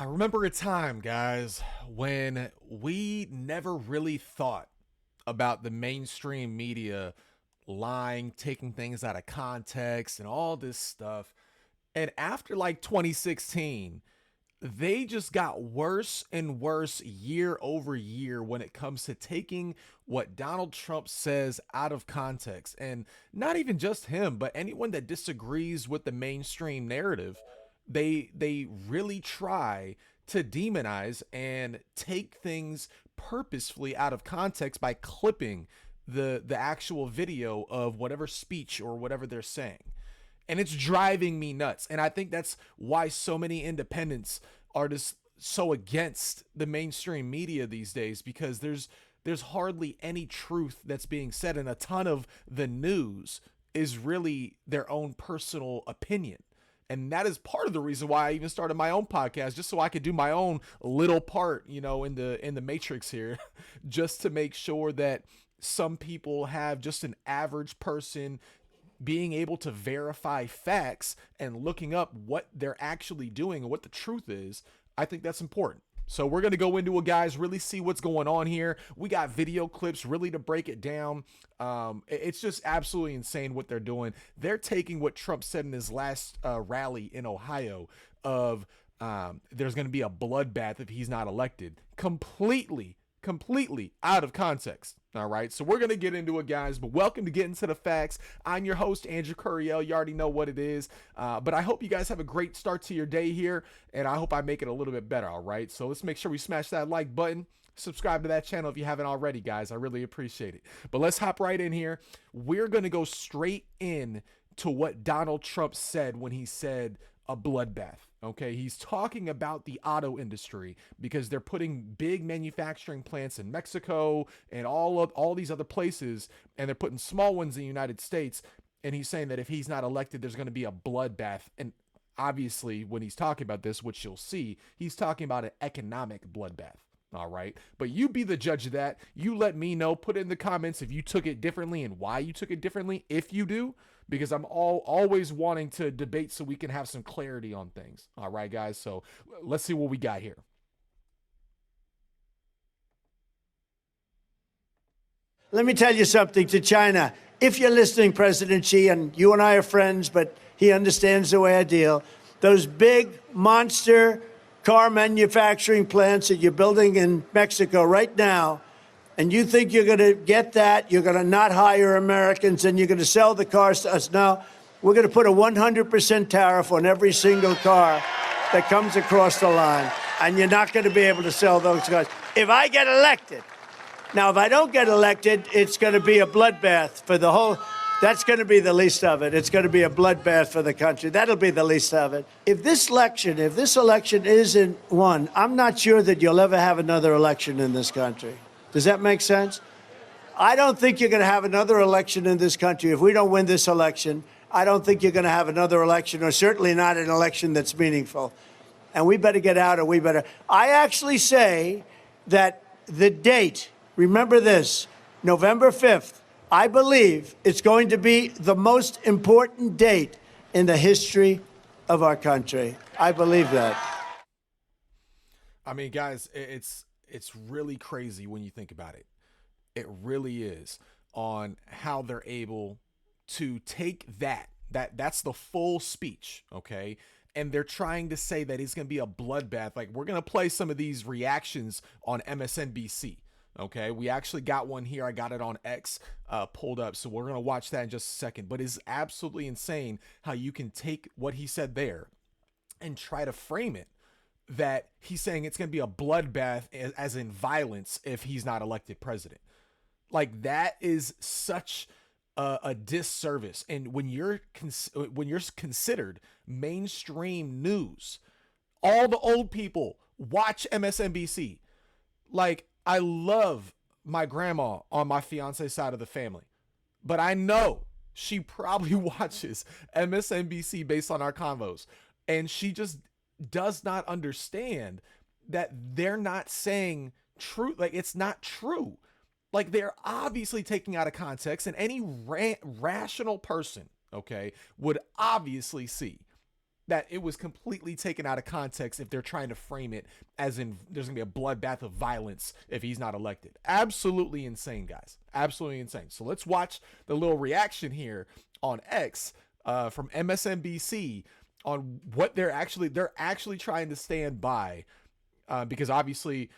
I remember a time, guys, when we never really thought about the mainstream media lying, taking things out of context, and all this stuff. And after like 2016, they just got worse and worse year over year when it comes to taking what Donald Trump says out of context. And not even just him, but anyone that disagrees with the mainstream narrative, they really try to demonize and take things purposefully out of context by clipping the actual video of whatever speech or whatever they're saying, and it's driving me nuts. And I think that's why so many independents are just so against the mainstream media these days, because there's hardly any truth that's being said, and a ton of the news is really their own personal opinion. And that is part of the reason why I even started my own podcast, just so I could do my own little part, in the matrix here, just to make sure that some people have just an average person being able to verify facts and looking up what they're actually doing and what the truth is. I think that's important. So we're going to go into it, guys, really see what's going on here. We got video clips really to break it down. It's just absolutely insane what they're doing. They're taking what Trump said in his last rally in Ohio of there's going to be a bloodbath if he's not elected, completely out of context. All right, so we're going to get into it, guys, but welcome to Get Into the Facts. I'm your host, Andrew Curiel. You already know what it is, but I hope you guys have a great start to your day here, and I hope I make it a little bit better, all right? So let's make sure we smash that like button. Subscribe to that channel if you haven't already, guys. I really appreciate it. But let's hop right in here. We're going to go straight in to what Donald Trump said when he said a bloodbath. Okay, he's talking about the auto industry because they're putting big manufacturing plants in Mexico and all these other places, and they're putting small ones in the United States. And he's saying that if he's not elected, there's going to be a bloodbath. And obviously, when he's talking about this, which you'll see, he's talking about an economic bloodbath. All right. But you be the judge of that. You let me know. Put in the comments if you took it differently and why you took it differently, if you do, because I'm always wanting to debate so we can have some clarity on things. All right, guys. So let's see what we got here. Let me tell you something to China. If you're listening, President Xi, and you and I are friends, but he understands the way I deal, those big monster car manufacturing plants that you're building in Mexico right now, and you think you're going to get that, you're going to not hire Americans, and you're going to sell the cars to us. No, we're going to put a 100% tariff on every single car that comes across the line, and you're not going to be able to sell those cars. If I get elected, now, if I don't get elected, it's going to be a bloodbath for the whole. That's going to be the least of it. It's going to be a bloodbath for the country. That'll be the least of it. If this election isn't won, I'm not sure that you'll ever have another election in this country. Does that make sense? I don't think you're going to have another election in this country. If we don't win this election, I don't think you're going to have another election, or certainly not an election that's meaningful. And we better get out, or we better. I actually say that the date, remember this, November 5th, I believe it's going to be the most important date in the history of our country. I believe that. I mean, guys, it's really crazy when you think about it. It really is, on how they're able to take that's the full speech, okay? And they're trying to say that it's going to be a bloodbath. Like, we're going to play some of these reactions on MSNBC. Okay, we actually got one here. I got it on X pulled up, so we're going to watch that in just a second. But it's absolutely insane how you can take what he said there and try to frame it that he's saying it's going to be a bloodbath, as in violence, if he's not elected president. Like, that is such a disservice. And when you're considered mainstream news, all the old people watch MSNBC. Like, I love my grandma on my fiance's side of the family, but I know she probably watches MSNBC based on our convos, and she just does not understand that they're not saying true. Like, it's not true. Like, they're obviously taking out of context, and any rational person, okay, would obviously see that it was completely taken out of context if they're trying to frame it as in there's gonna be a bloodbath of violence if he's not elected. Absolutely insane, guys. Absolutely insane. So let's watch the little reaction here on X from MSNBC on what they're actually trying to stand by, because obviously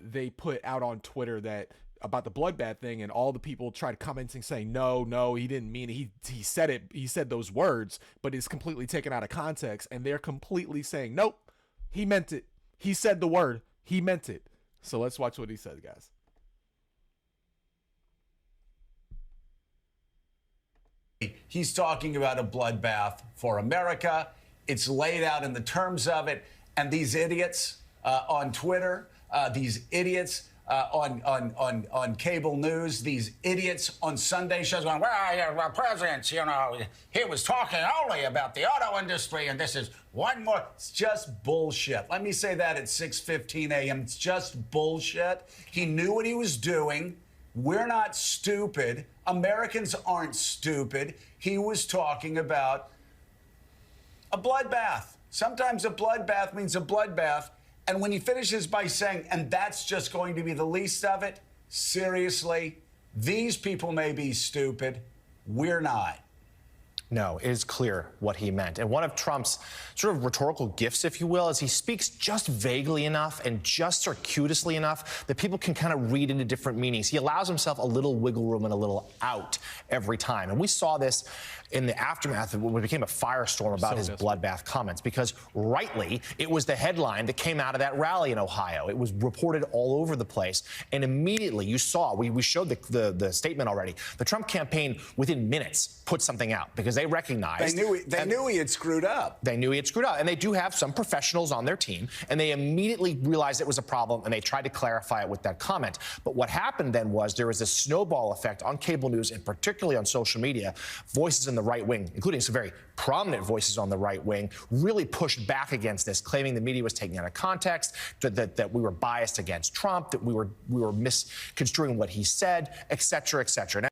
they put out on Twitter that about the bloodbath thing, and all the people tried commenting saying no, he didn't mean it. He said it, he said those words, but it's completely taken out of context, and they're completely saying nope, he meant it, he said the word, he meant it. So let's watch what he said, guys. He's talking about a bloodbath for America. It's laid out in the terms of it, and these idiots on Twitter, these idiots on cable news, these idiots on Sunday shows going, well, presidents, you know, he was talking only about the auto industry, and this is one more. It's just bullshit. Let me say that at 6:15 a.m. It's just bullshit. He knew what he was doing. We're not stupid. Americans aren't stupid. He was talking about a bloodbath. Sometimes a bloodbath means a bloodbath. And when he finishes by saying, and that's just going to be the least of it, seriously, these people may be stupid. We're not. No, it is clear what he meant. And one of Trump's sort of rhetorical gifts, if you will, is he speaks just vaguely enough and just circuitously enough that people can kind of read into different meanings. He allows himself a little wiggle room and a little out every time. And we saw this in the aftermath of what became a firestorm about his bloodbath comments, because rightly, it was the headline that came out of that rally in Ohio. It was reported all over the place. And immediately you saw, we showed the statement already, the Trump campaign within minutes put something out because they recognized. They knew he had screwed up. They knew he had screwed up. And they do have some professionals on their team. And they immediately realized it was a problem, and they tried to clarify it with that comment. But what happened then was there was a snowball effect on cable news, and particularly on social media. Voices in the right wing, including some very prominent voices on the right wing, really pushed back against this, claiming the media was taking out of context, that we were biased against Trump, that we were misconstruing what he said, et cetera, et cetera.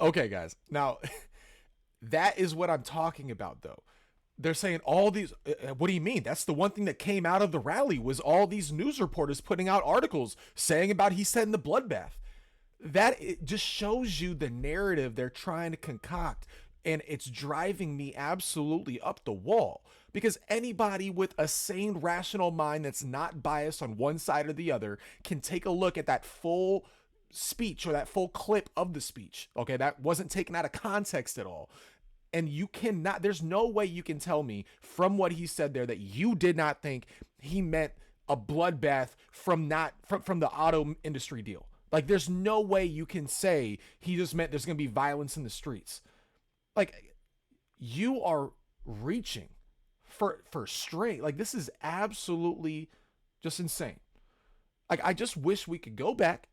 Okay, guys. Now, that is what I'm talking about, though. They're saying all these, what do you mean? That's the one thing that came out of the rally was all these news reporters putting out articles saying about he said in the bloodbath. That it just shows you the narrative they're trying to concoct, and it's driving me absolutely up the wall, because anybody with a sane, rational mind that's not biased on one side or the other can take a look at that full speech or that full clip of the speech. Okay, that wasn't taken out of context at all. And you cannot, there's no way you can tell me from what he said there that you did not think he meant a bloodbath from the auto industry deal. Like, there's no way you can say he just meant there's going to be violence in the streets. Like, you are reaching for straight. Like, this is absolutely just insane. Like, I just wish we could go back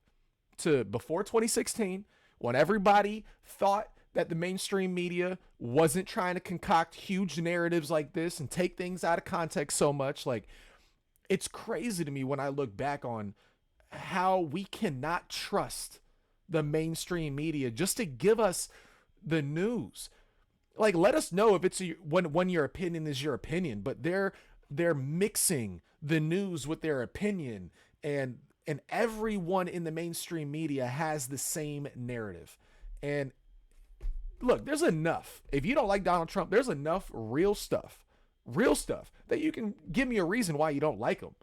to before 2016 when everybody thought that the mainstream media wasn't trying to concoct huge narratives like this and take things out of context so much. Like, it's crazy to me when I look back on how we cannot trust the mainstream media just to give us the news. Like, let us know if it's when your opinion is your opinion, but they're mixing the news with their opinion, and everyone in the mainstream media has the same narrative. And look, there's enough. If you don't like Donald Trump, there's enough real stuff that you can give me a reason why you don't like him.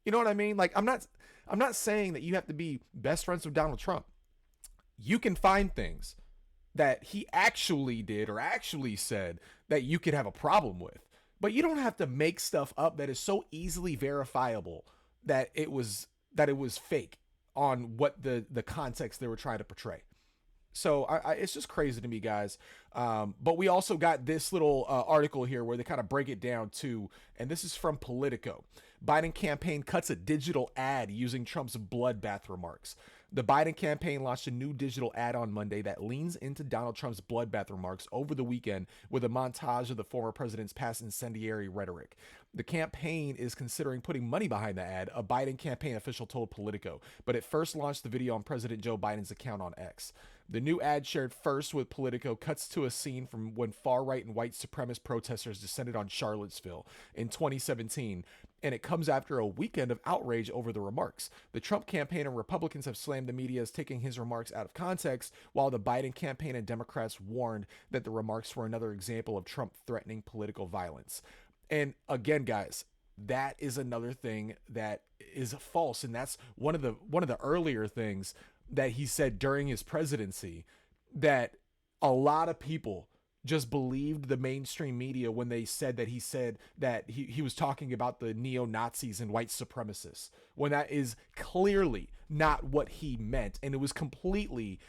You know what I mean? Like, I'm not saying that you have to be best friends with Donald Trump. You can find things that he actually did or actually said that you could have a problem with, but you don't have to make stuff up that is so easily verifiable that it was fake on what the context they were trying to portray. So it's just crazy to me, guys. But we also got this little article here where they kind of break it down too. And this is from Politico. Biden campaign cuts a digital ad using Trump's bloodbath remarks. The Biden campaign launched a new digital ad on Monday that leans into Donald Trump's bloodbath remarks over the weekend with a montage of the former president's past incendiary rhetoric. The campaign is considering putting money behind the ad, a Biden campaign official told Politico, but it first launched the video on President Joe Biden's account on X. The new ad, shared first with Politico, cuts to a scene from when far-right and white supremacist protesters descended on Charlottesville in 2017, and it comes after a weekend of outrage over the remarks. The Trump campaign and Republicans have slammed the media as taking his remarks out of context, while the Biden campaign and Democrats warned that the remarks were another example of Trump threatening political violence. And again, guys, that is another thing that is false, and that's one of the earlier things that he said during his presidency, that a lot of people just believed the mainstream media when they said that he was talking about the neo-Nazis and white supremacists, when that is clearly not what he meant, and it was completely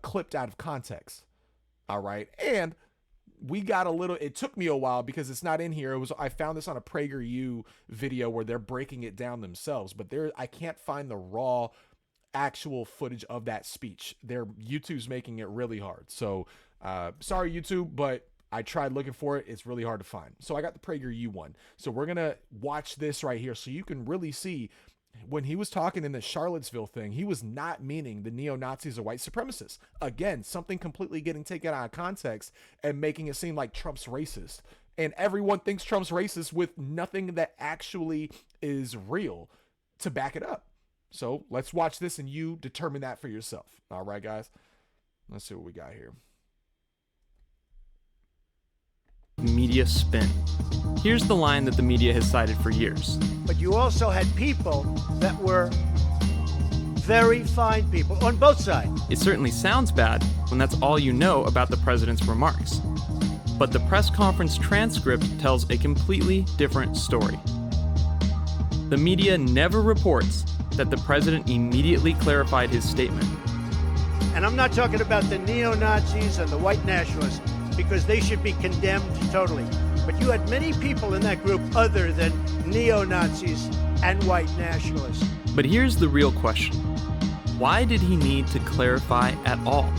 clipped out of context. All right. And it took me a while because it's not in here. I found this on a PragerU video where they're breaking it down themselves, but I can't find the raw actual footage of that speech. YouTube's making it really hard. So sorry, YouTube, but I tried looking for it. It's really hard to find. So I got the PragerU one. So we're going to watch this right here so you can really see when he was talking in the Charlottesville thing, he was not meaning the neo-Nazis or white supremacists. Again, something completely getting taken out of context and making it seem like Trump's racist. And everyone thinks Trump's racist with nothing that actually is real to back it up. So let's watch this and you determine that for yourself. All right, guys. Let's see what we got here. Media spin. Here's the line that the media has cited for years. But you also had people that were very fine people on both sides. It certainly sounds bad when that's all you know about the president's remarks. But the press conference transcript tells a completely different story. The media never reports that the president immediately clarified his statement. And I'm not talking about the neo-Nazis and the white nationalists, because they should be condemned totally. But you had many people in that group other than neo-Nazis and white nationalists. But here's the real question. Why did he need to clarify at all?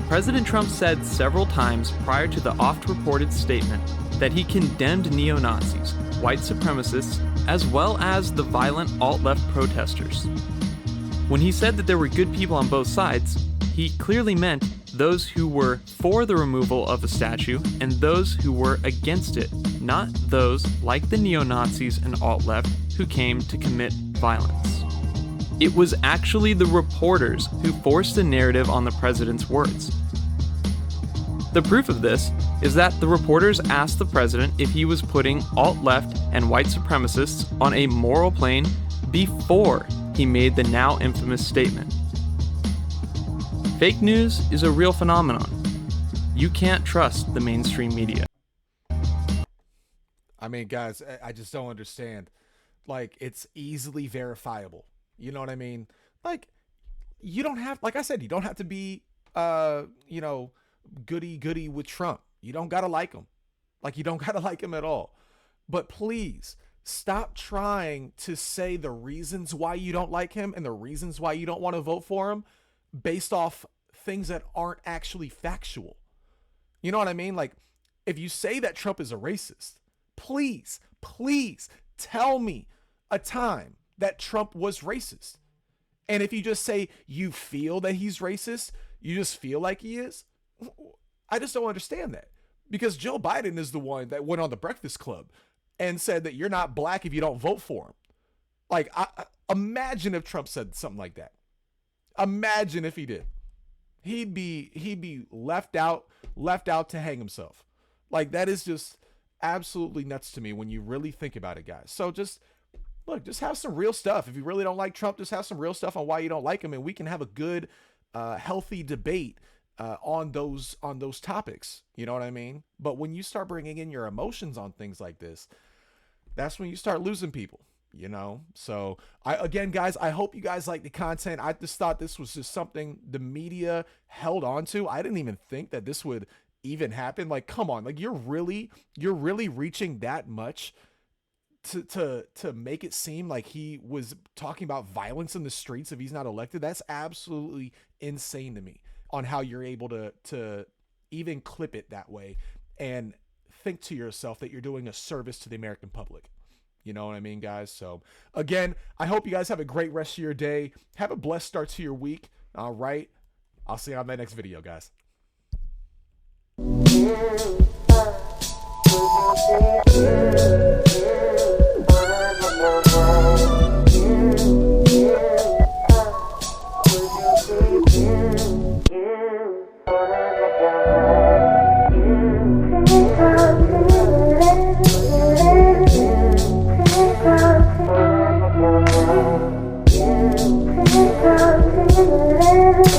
President Trump said several times prior to the oft-reported statement that he condemned neo-Nazis, white supremacists, as well as the violent alt-left protesters. When he said that there were good people on both sides, he clearly meant those who were for the removal of the statue and those who were against it, not those like the neo-Nazis and alt-left who came to commit violence. It was actually the reporters who forced the narrative on the president's words. The proof of this is that the reporters asked the president if he was putting alt-left and white supremacists on a moral plane before he made the now infamous statement. Fake news is a real phenomenon. You can't trust the mainstream media. I mean, guys, I just don't understand. Like, it's easily verifiable. You know what I mean? Like, you don't have, like I said, you don't have to be, goody with Trump. You don't got to like him. Like, you don't got to like him at all. But please, stop trying to say the reasons why you don't like him and the reasons why you don't want to vote for him based off things that aren't actually factual. You know what I mean? Like, if you say that Trump is a racist, please tell me a time that Trump was racist. And if you just say you feel that he's racist, you just feel like he is, I just don't understand that. Because Joe Biden is the one that went on the Breakfast Club and said that you're not black if you don't vote for him. Like, imagine if Trump said something like that. Imagine if he did. He'd be left out to hang himself. Like, that is just absolutely nuts to me when you really think about it, guys. So just have some real stuff. If you really don't like Trump, just have some real stuff on why you don't like him, and we can have a good, healthy debate on those topics. You know what I mean? But when you start bringing in your emotions on things like this, that's when you start losing people. You know, so again, guys, I hope you guys like the content. I just thought this was just something the media held on to. I didn't even think that this would even happen. Like, come on, like you're really reaching that much to make it seem like he was talking about violence in the streets if he's not elected, that's absolutely insane to me, on how you're able to even clip it that way and think to yourself that you're doing a service to the American public. You know what I mean, guys? So again, I hope you guys have a great rest of your day. Have a blessed start to your week. All right. I'll see you on my next video, guys. Thank you.